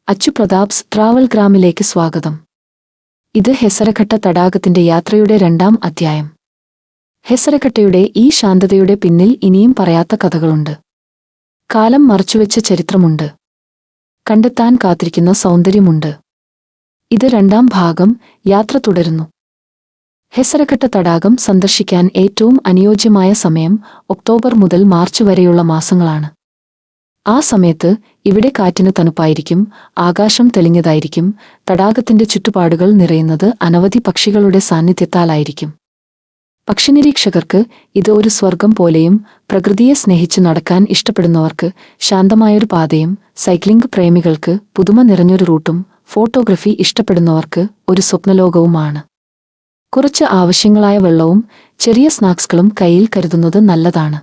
അച്ചു പ്രതാപ്സ് ട്രാവൽഗ്രാമിലേക്ക് സ്വാഗതം. ഇത് ഹെസരഘട്ട തടാകത്തിന്റെ യാത്രയുടെ 2ാം അധ്യായം. ഹെസരഘട്ടയുടെ ഈ ശാന്തതയുടെ പിന്നിൽ ഇനിയും പറയാത്ത കഥകളുണ്ട്. കാലം മറച്ചുവെച്ച ചരിത്രമുണ്ട്. കണ്ടെത്താൻ കാത്തിരിക്കുന്ന സൗന്ദര്യമുണ്ട്. ഇത് 2ാം ഭാഗം. യാത്ര തുടരുന്നു. ഹെസരഘട്ട തടാകം സന്ദർശിക്കാൻ ഏറ്റവും അനുയോജ്യമായ സമയം ഒക്ടോബർ മുതൽ മാർച്ച് വരെയുള്ള മാസങ്ങളാണ്. ആ സമയത്ത് ഇവിടെ കാറ്റിന് തണുപ്പായിരിക്കും, ആകാശം തെളിഞ്ഞതായിരിക്കും, തടാകത്തിന്റെ ചുറ്റുപാടുകൾ നിറയുന്നത് അനവധി പക്ഷികളുടെ സാന്നിധ്യത്താലായിരിക്കും. പക്ഷിനിരീക്ഷകർക്ക് ഇത് ഒരു സ്വർഗം പോലെയും, പ്രകൃതിയെ സ്നേഹിച്ചു നടക്കാൻ ഇഷ്ടപ്പെടുന്നവർക്ക് ശാന്തമായൊരു പാതയും, സൈക്ലിംഗ് പ്രേമികൾക്ക് പുതുമ നിറഞ്ഞൊരു റൂട്ടും, ഫോട്ടോഗ്രഫി ഇഷ്ടപ്പെടുന്നവർക്ക് ഒരു സ്വപ്നലോകവുമാണ്. കുറച്ച് ആവശ്യങ്ങളായ വെള്ളവും ചെറിയ സ്നാക്സുകളും കയ്യിൽ കരുതുന്നത് നല്ലതാണ്.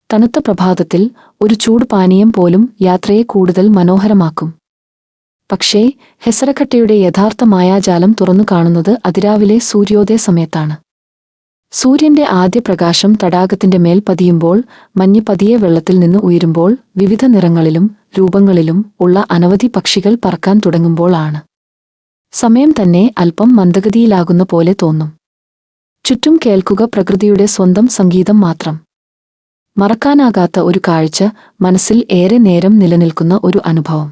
തണുത്ത പ്രഭാതത്തിൽ ഒരു ചൂട് പാനീയം പോലും യാത്രയെ കൂടുതൽ മനോഹരമാക്കും. പക്ഷേ ഹെസരഘട്ടയുടെ യഥാർത്ഥ മായാജാലം തുറന്നു കാണുന്നത് അതിരാവിലെ സൂര്യോദയ സമയത്താണ്. സൂര്യന്റെ ആദ്യ പ്രകാശം തടാകത്തിന്റെ മേൽ പതിയുമ്പോൾ, മഞ്ഞ് പതിയെ വെള്ളത്തിൽ നിന്ന് ഉയരുമ്പോൾ, വിവിധ നിറങ്ങളിലും രൂപങ്ങളിലും ഉള്ള അനവധി പക്ഷികൾ പറക്കാൻ തുടങ്ങുമ്പോൾ ആണ്. സമയം തന്നെ അല്പം മന്ദഗതിയിലാകുന്ന പോലെ തോന്നും. ചുറ്റും കേൾക്കുക പ്രകൃതിയുടെ സ്വന്തം സംഗീതം മാത്രം. മറക്കാനാകാത്ത ഒരു കാഴ്ച, മനസ്സിൽ ഏറെ നേരം നിലനിൽക്കുന്ന ഒരു അനുഭവം.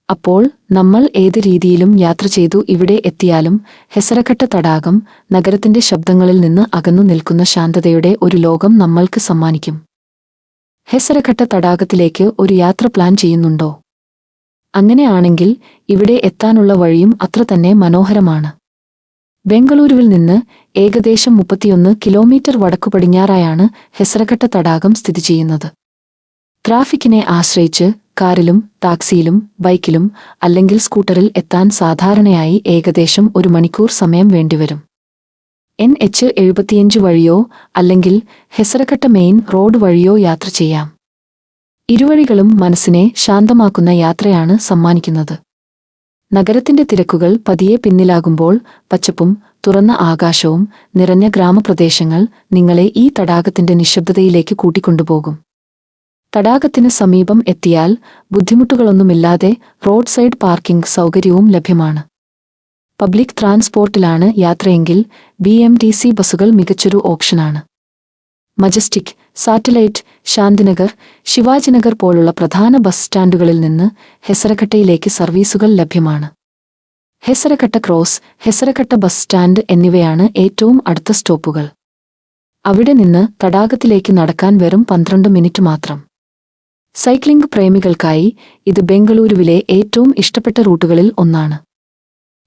അപ്പോൾ നമ്മൾ ഏത് രീതിയിലും യാത്ര ചെയ്തു ഇവിടെ എത്തിയാലും ഹെസരഘട്ട തടാകം നഗരത്തിന്റെ ശബ്ദങ്ങളിൽ നിന്ന് അകന്നു നിൽക്കുന്ന ശാന്തതയുടെ ഒരു ലോകം നമ്മൾക്ക് സമ്മാനിക്കും. ഹെസരഘട്ട തടാകത്തിലേക്ക് ഒരു യാത്ര പ്ലാൻ ചെയ്യുന്നുണ്ടോ? അങ്ങനെയാണെങ്കിൽ ഇവിടെ എത്താനുള്ള വഴിയും അത്ര തന്നെ മനോഹരമാണ്. ബെംഗളൂരുവിൽ നിന്ന് ഏകദേശം 31 കിലോമീറ്റർ വടക്കുപടിഞ്ഞാറായാണ് ഹെസരഘട്ട തടാകം സ്ഥിതി ചെയ്യുന്നത്. ട്രാഫിക്കിനെ ആശ്രയിച്ച് കാറിലും ടാക്സിയിലും ബൈക്കിലും അല്ലെങ്കിൽ സ്കൂട്ടറിൽ എത്താൻ സാധാരണയായി ഏകദേശം 1 മണിക്കൂർ സമയം വേണ്ടിവരും. NH 75 വഴിയോ അല്ലെങ്കിൽ ഹെസരഘട്ട മെയിൻ റോഡ് വഴിയോ യാത്ര ചെയ്യാം. ഇരുവഴികളും മനസ്സിനെ ശാന്തമാക്കുന്ന യാത്രയാണ് സമ്മാനിക്കുന്നത്. നഗരത്തിന്റെ തിരക്കുകൾ പതിയെ പിന്നിലാകുമ്പോൾ പച്ചപ്പും തുറന്ന ആകാശവും നിറഞ്ഞ ഗ്രാമപ്രദേശങ്ങൾ നിങ്ങളെ ഈ തടാകത്തിന്റെ നിശബ്ദതയിലേക്ക് കൂട്ടിക്കൊണ്ടുപോകും. തടാകത്തിന് സമീപം എത്തിയാൽ ബുദ്ധിമുട്ടുകളൊന്നുമില്ലാതെ റോഡ് സൈഡ് പാർക്കിംഗ് സൗകര്യവും ലഭ്യമാണ്. പബ്ലിക് ട്രാൻസ്പോർട്ടിലാണ് യാത്രയെങ്കിൽ BMTC ബസുകൾ മികച്ചൊരു ഓപ്ഷനാണ്. മജസ്റ്റിക്, സാറ്റലൈറ്റ്, ശാന്തിനഗർ, ശിവാജിനഗർ പോലുള്ള പ്രധാന ബസ് സ്റ്റാൻഡുകളിൽ നിന്ന് ഹെസരഘട്ടയിലേക്ക് സർവീസുകൾ ലഭ്യമാണ്. ഹെസരഘട്ട ക്രോസ്, ഹെസരഘട്ട ബസ് സ്റ്റാൻഡ് എന്നിവയാണ് ഏറ്റവും അടുത്ത സ്റ്റോപ്പുകൾ. അവിടെ നിന്ന് തടാകത്തിലേക്ക് നടക്കാൻ വെറും 12 മിനിറ്റ് മാത്രം. സൈക്ലിംഗ് പ്രേമികൾക്കായി ഇത് ബെംഗളൂരുവിലെ ഏറ്റവും ഇഷ്ടപ്പെട്ട റൂട്ടുകളിൽ ഒന്നാണ്.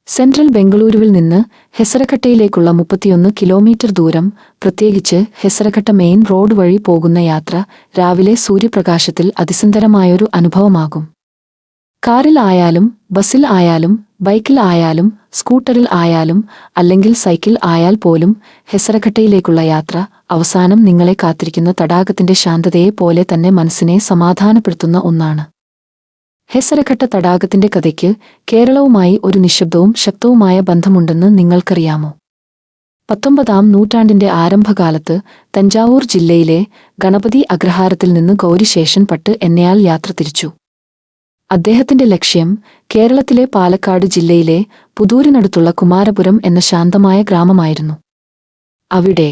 സെൻട്രൽ ബെംഗളൂരുവിൽ നിന്ന് ഹെസരഘട്ടയിലേക്കുള്ള 31 കിലോമീറ്റർ ദൂരം, പ്രത്യേകിച്ച് ഹെസരഘട്ട മെയിൻ റോഡ് വഴി പോകുന്ന യാത്ര രാവിലെ സൂര്യപ്രകാശത്തിൽ അതിസുന്ദരമായൊരു അനുഭവമാകും. കാറിൽ ആയാലും ബസിൽ ആയാലും ബൈക്കിൽ ആയാലും സ്കൂട്ടറിൽ ആയാലും അല്ലെങ്കിൽ സൈക്കിൾ ആയാൽ പോലും ഹെസരഘട്ടയിലേക്കുള്ള യാത്ര അവസാനം നിങ്ങളെ കാത്തിരിക്കുന്ന തടാകത്തിന്റെ ശാന്തതയെ പോലെ തന്നെ മനസ്സിനെ സമാധാനപ്പെടുത്തുന്ന ഒന്നാണ്. ഹെസരഘട്ട തടാകത്തിന്റെ കഥയ്ക്ക് കേരളവുമായി ഒരു നിശബ്ദവും ശക്തവുമായ ബന്ധമുണ്ടെന്ന് നിങ്ങൾക്കറിയാമോ? 19ാം നൂറ്റാണ്ടിന്റെ ആരംഭകാലത്ത് തഞ്ചാവൂർ ജില്ലയിലെ ഗണപതി അഗ്രഹാരത്തിൽ നിന്ന് ഗൗരിശേഷൻ ഭട്ട് എന്നയാൾ യാത്ര തിരിച്ചു. അദ്ദേഹത്തിന്റെ ലക്ഷ്യം കേരളത്തിലെ പാലക്കാട് ജില്ലയിലെ പുതൂരിനടുത്തുള്ള കുമാരപുരം എന്ന ശാന്തമായ ഗ്രാമമായിരുന്നു. അവിടെ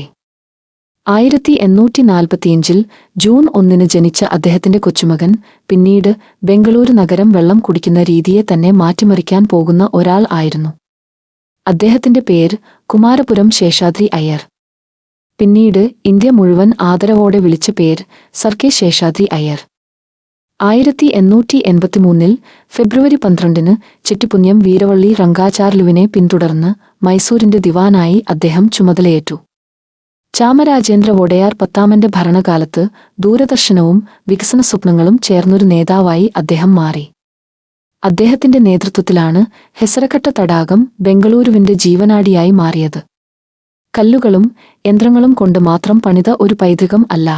1845 ജൂൺ 1 ജനിച്ച അദ്ദേഹത്തിന്റെ കൊച്ചുമകൻ പിന്നീട് ബെംഗളൂരു നഗരം വെള്ളം കുടിക്കുന്ന രീതിയെ തന്നെ മാറ്റിമറിക്കാൻ പോകുന്ന ഒരാൾ ആയിരുന്നു. അദ്ദേഹത്തിന്റെ പേര് കുമാരപുരം ശേഷാദ്രി അയ്യർ. പിന്നീട് ഇന്ത്യ മുഴുവൻ ആദരവോടെ വിളിച്ച പേര് സർ കെ ശേഷാദ്രി അയ്യർ. 1883 ഫെബ്രുവരി 12 ചെട്ടിപ്പുണ്യം വീരവള്ളി റംഗാചാർലുവിനെ പിന്തുടർന്ന് മൈസൂരിന്റെ ദിവാനായി അദ്ദേഹം ചുമതലയേറ്റു. ചാമരാജേന്ദ്ര വൊഡയാർ 10ാമന്റെ ഭരണകാലത്ത് ദൂരദർശനവും വികസന സ്വപ്നങ്ങളും ചേർന്നൊരു നേതാവായി അദ്ദേഹം മാറി. അദ്ദേഹത്തിന്റെ നേതൃത്വത്തിലാണ് ഹെസരഘട്ട തടാകം ബെംഗളൂരുവിന്റെ ജീവനാഡിയായി മാറിയത്. കല്ലുകളും യന്ത്രങ്ങളും കൊണ്ട് മാത്രം പണിത ഒരു പൈതൃകം അല്ല.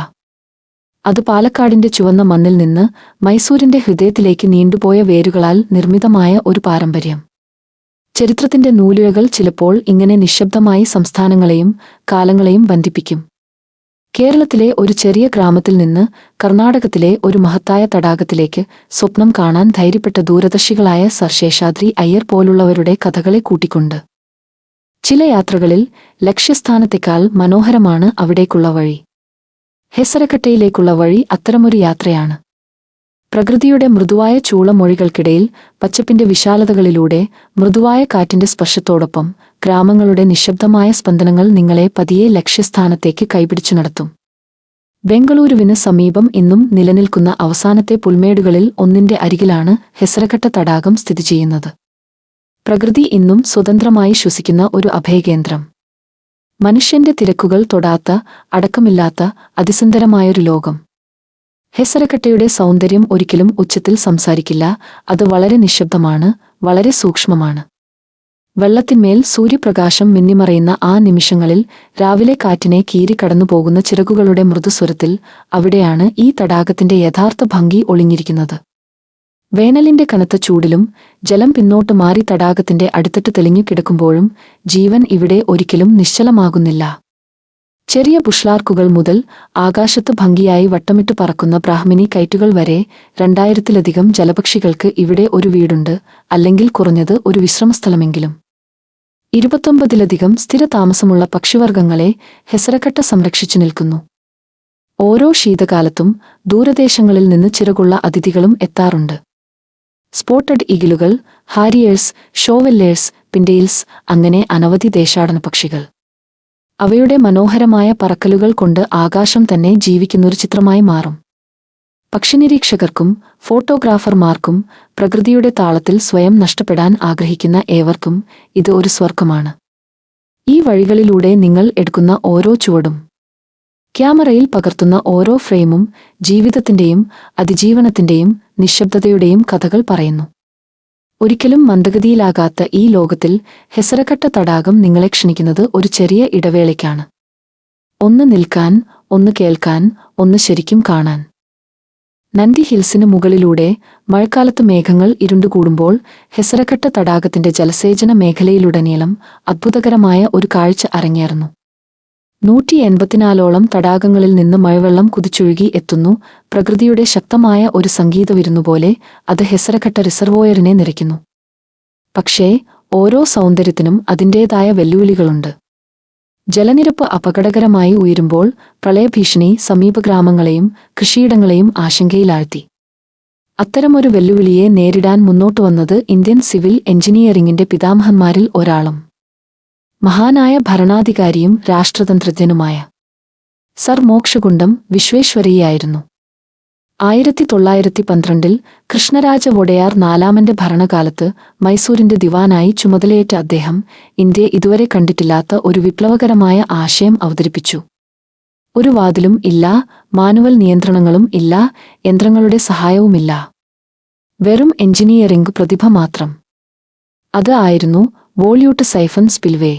അത് പാലക്കാടിന്റെ ചുവന്ന മണ്ണിൽ നിന്ന് മൈസൂരിന്റെ ഹൃദയത്തിലേക്ക് നീണ്ടുപോയ വേരുകളാൽ നിർമ്മിതമായ ഒരു പാരമ്പര്യം. ചരിത്രത്തിന്റെ നൂലുകൾ ചിലപ്പോൾ ഇങ്ങനെ നിശബ്ദമായി സംസ്ഥാനങ്ങളെയും കാലങ്ങളെയും ബന്ധിപ്പിക്കും. കേരളത്തിലെ ഒരു ചെറിയ ഗ്രാമത്തിൽ നിന്ന് കർണാടകത്തിലെ ഒരു മഹത്തായ തടാകത്തിലേക്ക് സ്വപ്നം കാണാൻ ധൈര്യപ്പെട്ട ദൂരദർശികളായ സർ ശേഷാദ്രി അയ്യർ പോലുള്ളവരുടെ കഥകളെ കൂട്ടിക്കൊണ്ട് ചില യാത്രകളിൽ ലക്ഷ്യസ്ഥാനത്തേക്കാൾ മനോഹരമാണ് അവിടേക്കുള്ള വഴി. ഹെസരക്കട്ടയിലേക്കുള്ള വഴി അത്തരമൊരു യാത്രയാണ്. പ്രകൃതിയുടെ മൃദുവായ ചൂളമൊഴികൾക്കിടയിൽ പച്ചപ്പിന്റെ വിശാലതകളിലൂടെ മൃദുവായ കാറ്റിന്റെ സ്പർശത്തോടൊപ്പം ഗ്രാമങ്ങളുടെ നിശബ്ദമായ സ്പന്ദനങ്ങൾ നിങ്ങളെ പതിയെ ലക്ഷ്യസ്ഥാനത്തേക്ക് കൈപിടിച്ചു നടത്തും. ബെംഗളൂരുവിന് സമീപം ഇന്നും നിലനിൽക്കുന്ന അവസാനത്തെ പുൽമേടുകളിൽ ഒന്നിന്റെ അരികിലാണ് ഹെസരഘട്ട തടാകം സ്ഥിതി ചെയ്യുന്നത്. പ്രകൃതി ഇന്നും സ്വതന്ത്രമായി ശ്വസിക്കുന്ന ഒരു അഭയകേന്ദ്രം. മനുഷ്യന്റെ തിരക്കുകൾ തൊടാത്ത, അടക്കമില്ലാത്ത അതിസുന്ദരമായൊരു ലോകം. ഹെസരക്കട്ടയുടെ സൗന്ദര്യം ഒരിക്കലും ഉച്ചത്തിൽ സംസാരിക്കില്ല. അത് വളരെ നിശബ്ദമാണ്, വളരെ സൂക്ഷ്മമാണ്. വെള്ളത്തിന്മേൽ സൂര്യപ്രകാശം മിന്നിമറയുന്ന ആ നിമിഷങ്ങളിൽ, രാവിലെ കാറ്റിനെ കീറി കടന്നുപോകുന്ന ചിറകുകളുടെ മൃദുസ്വരത്തിൽ, അവിടെയാണ് ഈ തടാകത്തിന്റെ യഥാർത്ഥ ഭംഗി ഒളിഞ്ഞിരിക്കുന്നത്. വേനലിന്റെ കനത്ത ചൂടിലും ജലം പിന്നോട്ട് മാറി തടാകത്തിന്റെ അടുത്തിട്ട് തെളിഞ്ഞു കിടക്കുമ്പോഴും ജീവൻ ഇവിടെ ഒരിക്കലും നിശ്ചലമാകുന്നില്ല. ചെറിയ ബുഷ്ലാർക്കുകൾ മുതൽ ആകാശത്ത് ഭംഗിയായി വട്ടമിട്ട് പറക്കുന്ന ബ്രാഹ്മിനി കൈറ്റുകൾ വരെ 2000-ലധികം ജലപക്ഷികൾക്ക് ഇവിടെ ഒരു വീടുണ്ട്, അല്ലെങ്കിൽ കുറഞ്ഞത് ഒരു വിശ്രമസ്ഥലമെങ്കിലും. 29-ലധികം സ്ഥിര താമസമുള്ള പക്ഷിവർഗങ്ങളെ ഹെസരക്കട്ട സംരക്ഷിച്ചു നിൽക്കുന്നു. ഓരോ ശീതകാലത്തും ദൂരദേശങ്ങളിൽ നിന്ന് ചിറകുള്ള അതിഥികളും എത്താറുണ്ട്. സ്പോട്ടഡ് ഈഗിളുകൾ, ഹാരിയേഴ്സ്, ഷോവെല്ലേഴ്സ്, പിൻഡെയിൽസ്, അങ്ങനെ അനവധി ദേശാടന പക്ഷികൾ. അവയുടെ മനോഹരമായ പറക്കലുകൾ കൊണ്ട് ആകാശം തന്നെ ജീവിക്കുന്നൊരു ചിത്രമായി മാറും. പക്ഷിനിരീക്ഷകർക്കും ഫോട്ടോഗ്രാഫർമാർക്കും പ്രകൃതിയുടെ താളത്തിൽ സ്വയം നഷ്ടപ്പെടാൻ ആഗ്രഹിക്കുന്ന ഏവർക്കും ഇത് ഒരു സ്വർഗമാണ്. ഈ വഴികളിലൂടെ നിങ്ങൾ എടുക്കുന്ന ഓരോ ചുവടും, ക്യാമറയിൽ പകർത്തുന്ന ഓരോ ഫ്രെയിമും ജീവിതത്തിന്റെയും അതിജീവനത്തിന്റെയും നിശബ്ദതയുടെയും കഥകൾ പറയുന്നു. ഒരിക്കലും മന്ദഗതിയിലാകാത്ത ഈ ലോകത്തിൽ ഹെസരഘട്ട തടാകം നിങ്ങളെ ക്ഷണിക്കുന്നത് ഒരു ചെറിയ ഇടവേളയ്ക്കാണ്. ഒന്ന് നിൽക്കാൻ, ഒന്ന് കേൾക്കാൻ, ഒന്ന് ശരിക്കും കാണാൻ. നന്ദി ഹിൽസിന് മുകളിലൂടെ മഴക്കാലത്ത് മേഘങ്ങൾ ഇരുണ്ടുകൂടുമ്പോൾ ഹെസരഘട്ട തടാകത്തിന്റെ ജലസേചന മേഖലയിലുടനീളം അദ്ഭുതകരമായ ഒരു കാഴ്ച അരങ്ങേറുന്നു. 184ഓളം തടാകങ്ങളിൽ നിന്ന് മഴവെള്ളം കുതിച്ചൊഴുകി എത്തുന്നു. പ്രകൃതിയുടെ ശക്തമായ ഒരു സംഗീതവിരുന്നുപോലെ അത് ഹെസരഘട്ട റിസർവോയറിനെ നിറയ്ക്കുന്നു. പക്ഷേ ഓരോ സൗന്ദര്യത്തിനും അതിൻ്റേതായ വെല്ലുവിളികളുണ്ട്. ജലനിരപ്പ് അപകടകരമായി ഉയരുമ്പോൾ പ്രളയഭീഷണി സമീപഗ്രാമങ്ങളെയും കൃഷിയിടങ്ങളെയും ആശങ്കയിലാഴ്ത്തി. അത്തരമൊരു വെല്ലുവിളിയെ നേരിടാൻ മുന്നോട്ടുവന്നത് ഇന്ത്യൻ സിവിൽ എഞ്ചിനീയറിംഗിന്റെ പിതാമഹന്മാരിൽ ഒരാളും മഹാനായ ഭരണാധികാരിയും രാഷ്ട്രതന്ത്രജ്ഞനുമായ സർ മോക്ഷഗുണ്ടം വിശ്വേശ്വരയ്യായിരുന്നു. 1912-ൽ കൃഷ്ണരാജ വൊഡയാർ നാലാമന്റെ ഭരണകാലത്ത് മൈസൂരിന്റെ ദിവാനായി ചുമതലയേറ്റ അദ്ദേഹം ഇന്ത്യ ഇതുവരെ കണ്ടിട്ടില്ലാത്ത ഒരു വിപ്ലവകരമായ ആശയം അവതരിപ്പിച്ചു. ഒരു വാതിലും ഇല്ല, മാനുവൽ നിയന്ത്രണങ്ങളും ഇല്ല, യന്ത്രങ്ങളുടെ സഹായവുമില്ല. വെറും എഞ്ചിനീയറിംഗ് പ്രതിഭ മാത്രം. അത് ആയിരുന്നു വോള്യൂട്ട് സൈഫൺ സ്പിൽവേ.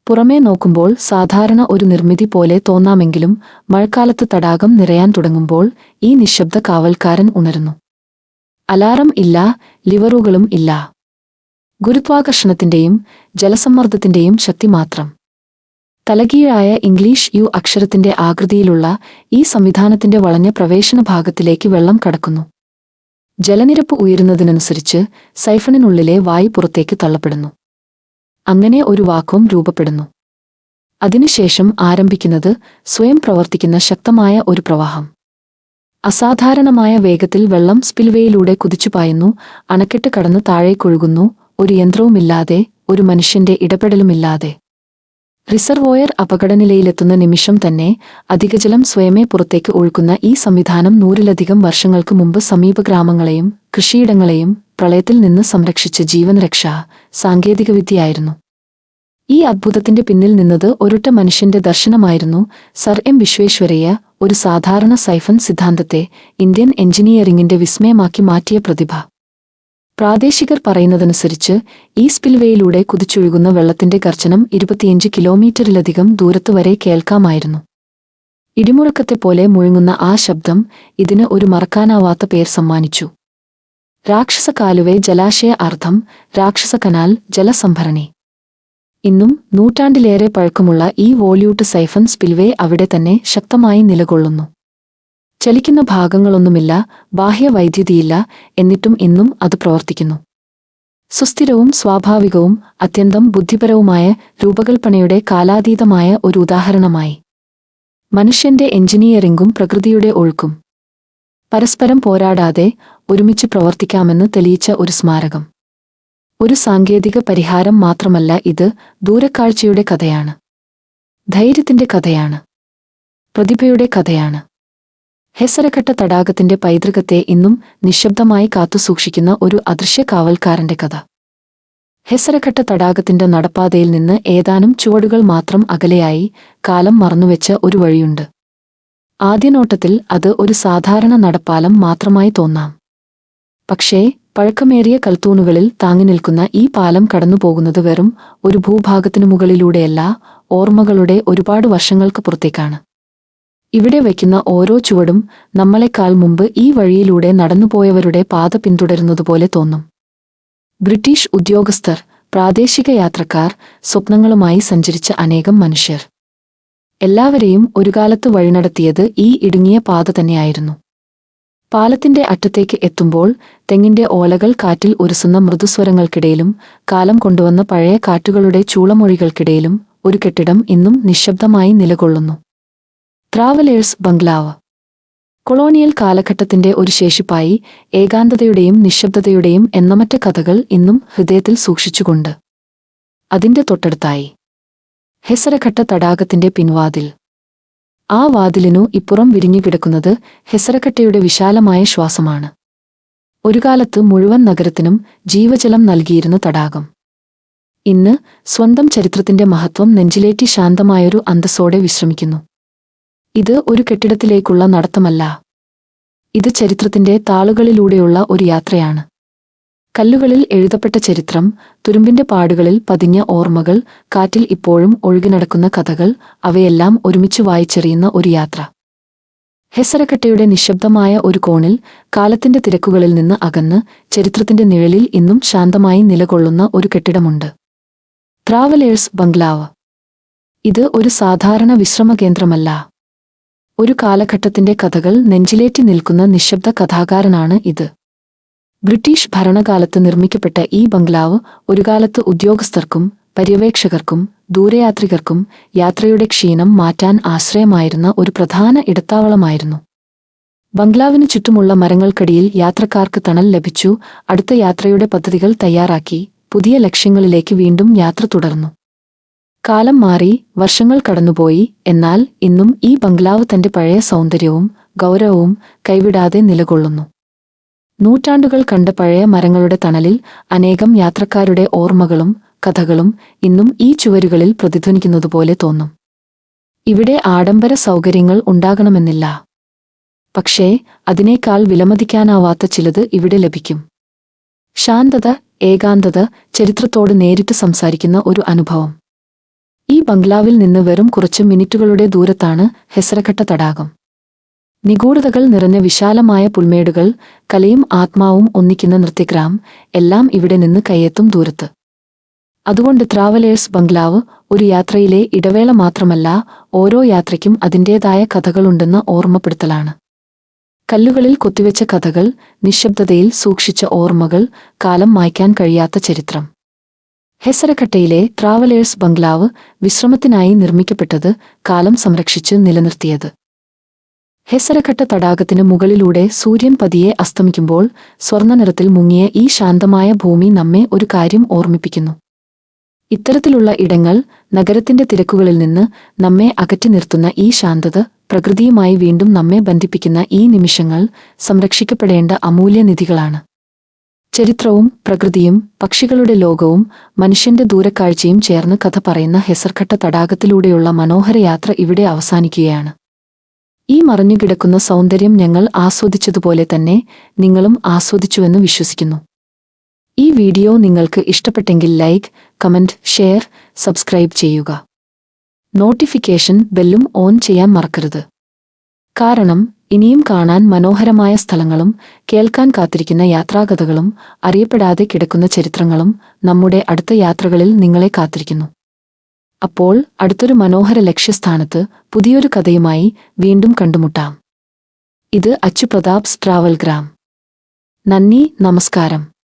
പുറമേ നോക്കുമ്പോൾ സാധാരണ ഒരു നിർമ്മിതി പോലെ തോന്നാമെങ്കിലും മഴക്കാലത്ത് തടാകം നിറയാൻ തുടങ്ങുമ്പോൾ ഈ നിശബ്ദ കാവൽക്കാരൻ ഉണരുന്നു. അലാറം ഇല്ല, ലിവറുകളും ഇല്ല. ഗുരുത്വാകർഷണത്തിന്റെയും ജലസമ്മർദ്ദത്തിന്റെയും ശക്തി മാത്രം. തലകീഴായ ഇംഗ്ലീഷ് യു അക്ഷരത്തിന്റെ ആകൃതിയിലുള്ള ഈ സംവിധാനത്തിന്റെ വളഞ്ഞ പ്രവേശന ഭാഗത്തിലേക്ക് വെള്ളം കടക്കുന്നു. ജലനിരപ്പ് ഉയരുന്നതിനനുസരിച്ച് സൈഫണിനുള്ളിലെ വായു പുറത്തേക്ക് തള്ളപ്പെടുന്നു. അങ്ങനെ ഒരു വാക്വം രൂപപ്പെടുന്നു. അതിനുശേഷം ആരംഭിക്കുന്നത് സ്വയം പ്രവർത്തിക്കുന്ന ശക്തമായ ഒരു പ്രവാഹം. അസാധാരണമായ വേഗത്തിൽ വെള്ളം സ്പിൽവേയിലൂടെ കുതിച്ചുപായുന്നു, അണക്കെട്ട് കടന്ന് താഴേക്കൊഴുകുന്നു, ഒരു യന്ത്രവുമില്ലാതെ, ഒരു മനുഷ്യന്റെ ഇടപെടലുമില്ലാതെ. റിസർവോയർ അപകടനിലയിലെത്തുന്ന നിമിഷം തന്നെ അധികജലം സ്വയമേ പുറത്തേക്ക് ഒഴുക്കുന്ന ഈ സംവിധാനം 100-ലധികം വർഷങ്ങൾക്ക് മുമ്പ് സമീപഗ്രാമങ്ങളെയും കൃഷിയിടങ്ങളെയും പ്രളയത്തിൽ നിന്ന് സംരക്ഷിച്ച ജീവൻരക്ഷാ സാങ്കേതികവിദ്യയായിരുന്നു. ഈ അദ്ഭുതത്തിന്റെ പിന്നിൽ നിന്നത് ഒരൊറ്റ മനുഷ്യന്റെ ദർശനമായിരുന്നു. സർ എം വിശ്വേശ്വരയ്യ ഒരു സാധാരണ സൈഫൺ സിദ്ധാന്തത്തെ ഇന്ത്യൻ എഞ്ചിനീയറിംഗിന്റെ വിസ്മയമാക്കി മാറ്റിയ പ്രതിഭ. പ്രാദേശികർ പറയുന്നതനുസരിച്ച് ഈ സ്പിൽവേയിലൂടെ കുതിച്ചൊഴുകുന്ന വെള്ളത്തിന്റെ ഗർജനം 25 കിലോമീറ്ററിലധികം ദൂരത്തുവരെ കേൾക്കാമായിരുന്നു. ഇടിമുഴക്കത്തെപ്പോലെ മുഴങ്ങുന്ന ആ ശബ്ദം ഇതിന് ഒരു മറക്കാനാവാത്ത പേർ സമ്മാനിച്ചു. രാക്ഷസ കാലുവേ ജലാശയ അർത്ഥം രാക്ഷസ കനാൽ ജലസംഭരണി. ഇന്നും നൂറ്റാണ്ടിലേറെ പഴക്കമുള്ള ഈ വോല്യൂട്ട് സൈഫൺ സ്പിൽവേ അവിടെ തന്നെ ശക്തമായി നിലകൊള്ളുന്നു. ചലിക്കുന്ന ഭാഗങ്ങളൊന്നുമില്ല, ബാഹ്യ വൈദ്യുതിയില്ല, എന്നിട്ടും ഇന്നും അത് പ്രവർത്തിക്കുന്നു. സുസ്ഥിരവും സ്വാഭാവികവും അത്യന്തം ബുദ്ധിപരവുമായ രൂപകൽപ്പനയുടെ കാലാതീതമായ ഒരു ഉദാഹരണമായി. മനുഷ്യന്റെ എഞ്ചിനീയറിംഗും പ്രകൃതിയുടെ ഒഴുക്കും പരസ്പരം പോരാടാതെ ഒരുമിച്ച് പ്രവർത്തിക്കാമെന്ന് തെളിയിച്ച ഒരു സ്മാരകം. ഒരു സാങ്കേതിക പരിഹാരം മാത്രമല്ല, ഇത് ദൂരക്കാഴ്ചയുടെ കഥയാണ്, ധൈര്യത്തിന്റെ കഥയാണ്, പ്രതിഭയുടെ കഥയാണ്. ഹെസരഘട്ട തടാകത്തിന്റെ പൈതൃകത്തെ ഇന്നും നിശബ്ദമായി കാത്തുസൂക്ഷിക്കുന്ന ഒരു അദൃശ്യ കാവൽക്കാരന്റെ കഥ. ഹെസരഘട്ട തടാകത്തിന്റെ നടപ്പാതയിൽ നിന്ന് ഏതാനും ചുവടുകൾ മാത്രം അകലെയായി കാലം മറന്നുവെച്ച ഒരു വഴിയുണ്ട്. ആദ്യനോട്ടത്തിൽ അത് ഒരു സാധാരണ നടപ്പാലം മാത്രമായി തോന്നാം. പക്ഷേ പഴക്കമേറിയ കൽത്തൂണുകളിൽ താങ്ങി നിൽക്കുന്ന ഈ പാലം കടന്നുപോകുന്നത് വെറും ഒരു ഭൂഭാഗത്തിനു മുകളിലൂടെയല്ല, ഓർമ്മകളുടെ ഒരുപാട് വർഷങ്ങൾക്ക് പുറത്തേക്കാണ്. ഇവിടെ വയ്ക്കുന്ന ഓരോ ചുവടും നമ്മളെക്കാൾ മുമ്പ് ഈ വഴിയിലൂടെ നടന്നുപോയവരുടെ പാത പിന്തുടരുന്നതുപോലെ തോന്നും. ബ്രിട്ടീഷ് ഉദ്യോഗസ്ഥർ, പ്രാദേശിക യാത്രക്കാർ, സ്വപ്നങ്ങളുമായി സഞ്ചരിച്ച അനേകം മനുഷ്യർ, എല്ലാവരെയും ഒരുകാലത്ത് വഴിനടത്തിയത് ഈ ഇടുങ്ങിയ പാത തന്നെയായിരുന്നു. പാലത്തിന്റെ അറ്റത്തേക്ക് എത്തുമ്പോൾ തെങ്ങിന്റെ ഓലകൾ കാറ്റിൽ ഉരസുന്ന മൃദുസ്വരങ്ങൾക്കിടയിലും കാലം കൊണ്ടുവന്ന പഴയ കാറ്റുകളുടെ ചൂളമൊഴികൾക്കിടയിലും ഒരു കെട്ടിടം ഇന്നും നിശബ്ദമായി നിലകൊള്ളുന്നു. ട്രാവലേഴ്സ് ബംഗ്ലാവ്. കൊളോണിയൽ കാലഘട്ടത്തിന്റെ ഒരു ശേഷിപ്പായി ഏകാന്തതയുടെയും നിശബ്ദതയുടെയും എണ്ണമറ്റ കഥകൾ ഇന്നും ഹൃദയത്തിൽ സൂക്ഷിച്ചുകൊണ്ട്. അതിന്റെ തൊട്ടടുത്തായി ഹെസരഘട്ട തടാകത്തിന്റെ പിൻവാതിൽ. ആ വാതിലിനു ഇപ്പുറം വിരിഞ്ഞുകിടക്കുന്നത് ഹെസരഘട്ടയുടെ വിശാലമായ ശ്വാസമാണ്. ഒരുകാലത്ത് മുഴുവൻ നഗരത്തിനും ജീവജലം നൽകിയിരുന്ന തടാകം ഇന്ന് സ്വന്തം ചരിത്രത്തിന്റെ മഹത്വം നെഞ്ചിലേറ്റി ശാന്തമായൊരു അന്തസ്സോടെ വിശ്രമിക്കുന്നു. ഇത് ഒരു കെട്ടിടത്തിലേക്കുള്ള നടത്തമല്ല, ഇത് ചരിത്രത്തിന്റെ താളുകളിലൂടെയുള്ള ഒരു യാത്രയാണ്. കല്ലുകളിൽ എഴുതപ്പെട്ട ചരിത്രം, തുരുമ്പിന്റെ പാടുകളിൽ പതിഞ്ഞ ഓർമ്മകൾ, കാറ്റിൽ ഇപ്പോഴും ഒഴുകിനടക്കുന്ന കഥകൾ, അവയെല്ലാം ഒരുമിച്ച് വായിച്ചെറിയുന്ന ഒരു യാത്ര. ഹെസരഘട്ടയുടെ നിശബ്ദമായ ഒരു കോണിൽ, കാലത്തിന്റെ തിരക്കുകളിൽ നിന്ന് അകന്ന് ചരിത്രത്തിന്റെ നിഴലിൽ ഇന്നും ശാന്തമായി നിലകൊള്ളുന്ന ഒരു കെട്ടിടമുണ്ട്. ട്രാവലേഴ്സ് ബംഗ്ലാവ്. ഇത് ഒരു സാധാരണ വിശ്രമകേന്ദ്രമല്ല. ഒരു കാലഘട്ടത്തിന്റെ കഥകൾ നെഞ്ചിലേറ്റി നിൽക്കുന്ന നിശബ്ദ കഥാകാരനാണ് ഇത്. ബ്രിട്ടീഷ് ഭരണകാലത്ത് നിർമ്മിക്കപ്പെട്ട ഈ ബംഗ്ലാവ് ഒരുകാലത്ത് ഉദ്യോഗസ്ഥർക്കും പര്യവേക്ഷകർക്കും ദൂരയാത്രികർക്കും യാത്രയുടെ ക്ഷീണം മാറ്റാൻ ആശ്രയമായിരുന്ന ഒരു പ്രധാന ഇടത്താവളമായിരുന്നു. ബംഗ്ലാവിനു ചുറ്റുമുള്ള മരങ്ങൾക്കടിയിൽ യാത്രക്കാർക്ക് തണൽ ലഭിച്ചു, അടുത്ത യാത്രയുടെ പദ്ധതികൾ തയ്യാറാക്കി, പുതിയ ലക്ഷ്യങ്ങളിലേക്ക് വീണ്ടും യാത്ര തുടർന്നു. കാലം മാറി, വർഷങ്ങൾ കടന്നുപോയി, എന്നാൽ ഇന്നും ഈ ബംഗ്ലാവ് തന്റെ പഴയ സൗന്ദര്യവും ഗൗരവവും കൈവിടാതെ നിലകൊള്ളുന്നു. നൂറ്റാണ്ടുകൾ കണ്ട പഴയ മരങ്ങളുടെ തണലിൽ അനേകം യാത്രക്കാരുടെ ഓർമ്മകളും കഥകളും ഇന്നും ഈ ചുവരുകളിൽ പ്രതിധ്വനിക്കുന്നതുപോലെ തോന്നും. ഇവിടെ ആഡംബര സൗകര്യങ്ങൾ ഉണ്ടാകണമെന്നില്ല, പക്ഷേ അതിനേക്കാൾ വിലമതിക്കാനാവാത്ത ചിലത് ഇവിടെ ലഭിക്കും. ശാന്തത, ഏകാന്തത, ചരിത്രത്തോട് നേരിട്ട് സംസാരിക്കുന്ന ഒരു അനുഭവം. ഈ ബംഗ്ലാവിൽ നിന്ന് വെറും കുറച്ച് മിനിറ്റുകളുടെ ദൂരത്താണ് ഹെസരഘട്ട തടാകം. നിഗൂഢതകൾ നിറഞ്ഞ വിശാലമായ പുൽമേടുകൾ, കലയും ആത്മാവും ഒന്നിക്കുന്ന നൃത്യഗ്രാം, എല്ലാം ഇവിടെ നിന്ന് കയ്യെത്തും ദൂരത്ത്. അതുകൊണ്ട് ട്രാവലേഴ്സ് ബംഗ്ലാവ് ഒരു യാത്രയിലെ ഇടവേള മാത്രമല്ല, ഓരോ യാത്രയ്ക്കും അതിൻ്റേതായ കഥകളുണ്ടെന്ന ഓർമ്മപ്പെടുത്തലാണ്. കല്ലുകളിൽ കൊത്തിവെച്ച കഥകൾ, നിശബ്ദതയിൽ സൂക്ഷിച്ച ഓർമ്മകൾ, കാലം മായ്ക്കാൻ കഴിയാത്ത ചരിത്രം. ഹെസരഘട്ടയിലെ ട്രാവലേഴ്സ് ബംഗ്ലാവ് വിശ്രമത്തിനായി നിർമ്മിക്കപ്പെട്ടത്, കാലം സംരക്ഷിച്ച് നിലനിർത്തിയത്. ഹെസരഘട്ട തടാകത്തിന് മുകളിലൂടെ സൂര്യൻ പതിയെ അസ്തമിക്കുമ്പോൾ സ്വർണ്ണനിറത്തിൽ മുങ്ങിയ ഈ ശാന്തമായ ഭൂമി നമ്മെ ഒരു കാര്യം ഓർമ്മിപ്പിക്കുന്നു. ഇത്തരത്തിലുള്ള ഇടങ്ങൾ, നഗരത്തിന്റെ തിരക്കുകളിൽ നിന്ന് നമ്മെ അകറ്റി നിർത്തുന്ന ഈ ശാന്തത, പ്രകൃതിയുമായി വീണ്ടും നമ്മെ ബന്ധിപ്പിക്കുന്ന ഈ നിമിഷങ്ങൾ സംരക്ഷിക്കപ്പെടേണ്ട അമൂല്യനിധികളാണ്. ചരിത്രവും പ്രകൃതിയും പക്ഷികളുടെ ലോകവും മനുഷ്യന്റെ ദൂരക്കാഴ്ചയും ചേർന്ന് കഥ പറയുന്ന ഹെസരഘട്ട തടാകത്തിലൂടെയുള്ള മനോഹര യാത്ര ഇവിടെ അവസാനിക്കുകയാണ്. ഈ മറഞ്ഞുകിടക്കുന്ന സൗന്ദര്യം ഞങ്ങൾ ആസ്വദിച്ചതുപോലെ തന്നെ നിങ്ങളും ആസ്വദിച്ചുവെന്ന് വിശ്വസിക്കുന്നു. ഈ വീഡിയോ നിങ്ങൾക്ക് ഇഷ്ടപ്പെട്ടെങ്കിൽ ലൈക്ക്, കമന്റ്, ഷെയർ, സബ്സ്ക്രൈബ് ചെയ്യുക. നോട്ടിഫിക്കേഷൻ ബെല്ലും ഓൺ ചെയ്യാൻ മറക്കരുത്. കാരണം ഇനിയും കാണാൻ മനോഹരമായ സ്ഥലങ്ങളും കേൾക്കാൻ കാത്തിരിക്കുന്ന യാത്രാകഥകളും അറിയപ്പെടാതെ കിടക്കുന്ന ചരിത്രങ്ങളും നമ്മുടെ അടുത്ത യാത്രകളിൽ നിങ്ങളെ കാത്തിരിക്കുന്നു. അപ്പോൾ അടുത്തൊരു മനോഹര ലക്ഷ്യസ്ഥാനത്ത് പുതിയൊരു കഥയുമായി വീണ്ടും കണ്ടുമുട്ടാം. ഇത് അച്ചു പ്രതാപ്സ് ട്രാവൽ ഗ്രാം. നന്ദി, നമസ്കാരം.